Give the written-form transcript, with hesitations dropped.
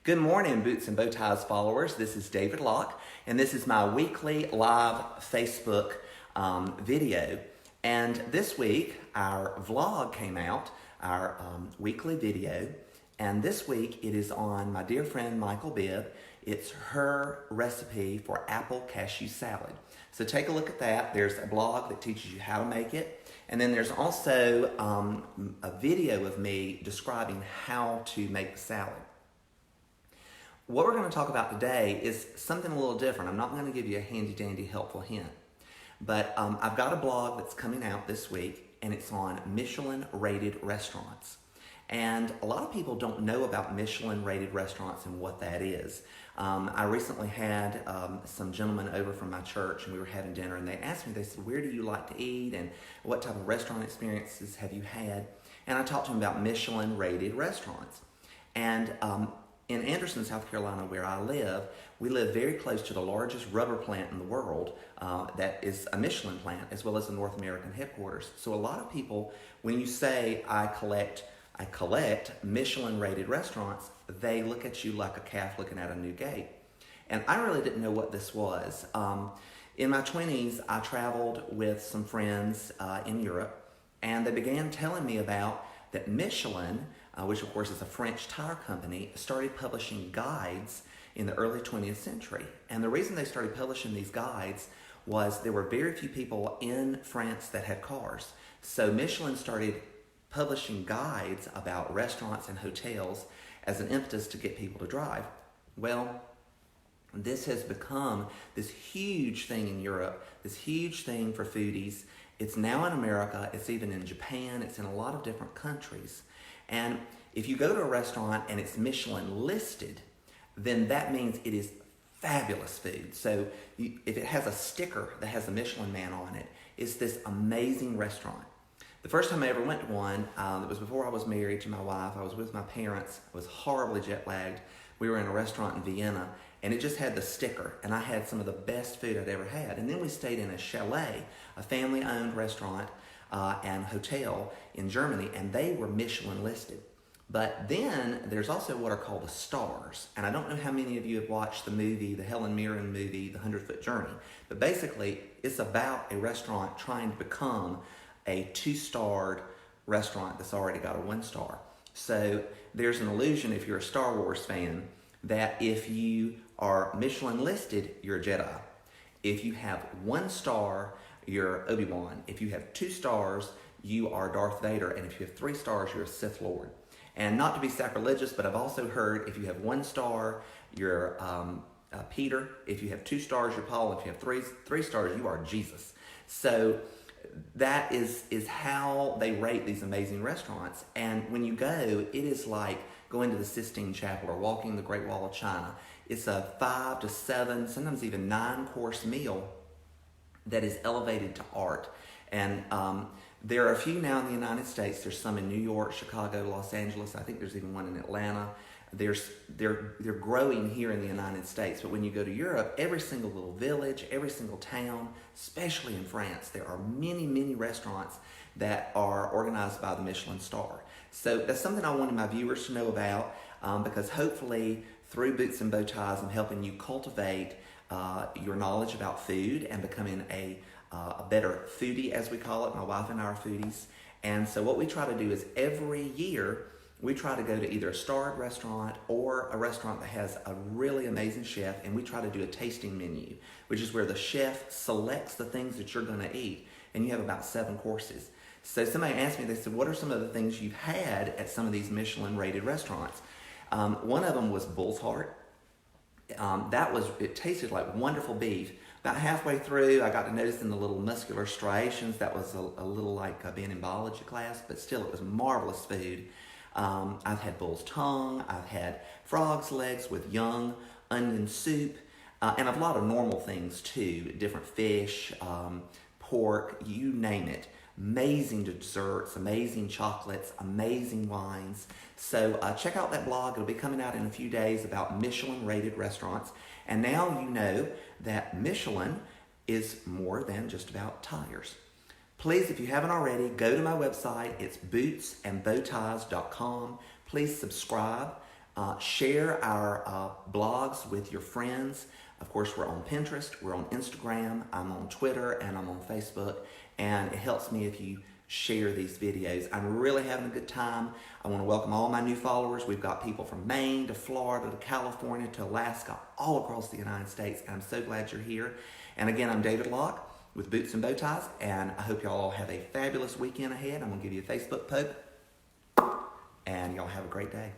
Good morning, Boots and Bow Ties followers. This is David Locke, and this is my weekly live Facebook video. And this week, our vlog came out, our weekly video, and this week it is on my dear friend Michael Bibb. It's her recipe for apple cashew salad. So take a look at that. There's a blog that teaches you how to make it. And then there's also a video of me describing how to make the salad. What we're going to talk about today is something a little different. I'm not going to give you a handy-dandy helpful hint. But I've got a blog that's coming out this week, and it's on Michelin-rated restaurants. And a lot of people don't know about Michelin-rated restaurants and what that is. I recently had some gentlemen over from my church, and we were having dinner, and they asked me, they said, where do you like to eat, and what type of restaurant experiences have you had? And I talked to them about Michelin-rated restaurants. And in Anderson, South Carolina, where I live, we live very close to the largest rubber plant in the world that is a Michelin plant, as well as the North American headquarters. So a lot of people, when you say, I collect Michelin-rated restaurants, they look at you like a calf looking at a new gate. And I really didn't know what this was. In my 20s, I traveled with some friends in Europe, and they began telling me about that Michelin, which of course is a French tire company, started publishing guides in the early 20th century. And the reason they started publishing these guides was there were very few people in France that had cars. So Michelin started publishing guides about restaurants and hotels as an impetus to get people to drive. Well, this has become this huge thing in Europe, this huge thing for foodies. It's now in America, it's even in Japan, it's in a lot of different countries. And if you go to a restaurant and it's Michelin listed, then that means it is fabulous food. So if it has a sticker that has a Michelin man on it, it's this amazing restaurant. The first time I ever went to one, it was before I was married to my wife. I was with my parents. I was horribly jet lagged. We were in a restaurant in Vienna, and it just had the sticker, and I had some of the best food I'd ever had. And then we stayed in a chalet, a family-owned restaurant and hotel in Germany, and they were Michelin listed. But then there's also what are called the stars. And I don't know how many of you have watched the movie, the Helen Mirren movie, The 100-Foot Journey. But basically, it's about a restaurant trying to become a 2-starred restaurant that's already got a 1-star. So there's an illusion, if you're a Star Wars fan, that if you are Michelin listed, you're a Jedi. If you have 1 star, you're Obi-Wan. If you have 2 stars, you are Darth Vader. And if you have 3 stars, you're a Sith Lord. And not to be sacrilegious, but I've also heard if you have 1 star, you're Peter. If you have 2 stars, you're Paul. If you have three stars, you are Jesus. So that is how they rate these amazing restaurants. And when you go, it is like going to the Sistine Chapel or walking the Great Wall of China. It's a 5 to 7, sometimes even 9-course meal that is elevated to art. And there are a few now in the United States. There's some in New York, Chicago, Los Angeles. I think there's even one in Atlanta. They're growing here in the United States. But when you go to Europe, every single little village, every single town, especially in France, there are many, many restaurants that are organized by the Michelin star. So that's something I wanted my viewers to know about because hopefully through Boots and Bow Ties, I'm helping you cultivate your knowledge about food and becoming a better foodie, as we call it. My wife and I are foodies. And so what we try to do is every year, we try to go to either a starred restaurant or a restaurant that has a really amazing chef, and we try to do a tasting menu, which is where the chef selects the things that you're going to eat, and you have about 7 courses. So somebody asked me, they said, what are some of the things you've had at some of these Michelin-rated restaurants? One of them was bull's heart. It tasted like wonderful beef. About halfway through, I got to noticing the little muscular striations. That was a little like being in biology class, but still it was marvelous food. I've had bull's tongue, I've had frog's legs with young onion soup, and a lot of normal things too, different fish, pork, you name it. Amazing desserts, amazing chocolates, amazing wines. So check out that blog. It'll be coming out in a few days about Michelin-rated restaurants. And now you know that Michelin is more than just about tires. Please, if you haven't already, go to my website. It's bootsandbowties.com. Please subscribe. Share our blogs with your friends. Of course, we're on Pinterest, we're on Instagram, I'm on Twitter, and I'm on Facebook. And it helps me if you share these videos. I'm really having a good time. I want to welcome all my new followers. We've got people from Maine to Florida to California to Alaska, all across the United States. And I'm so glad you're here. And again, I'm David Locke with Boots and Bow Ties, and I hope y'all all have a fabulous weekend ahead. I'm going to give you a Facebook poke, and y'all have a great day.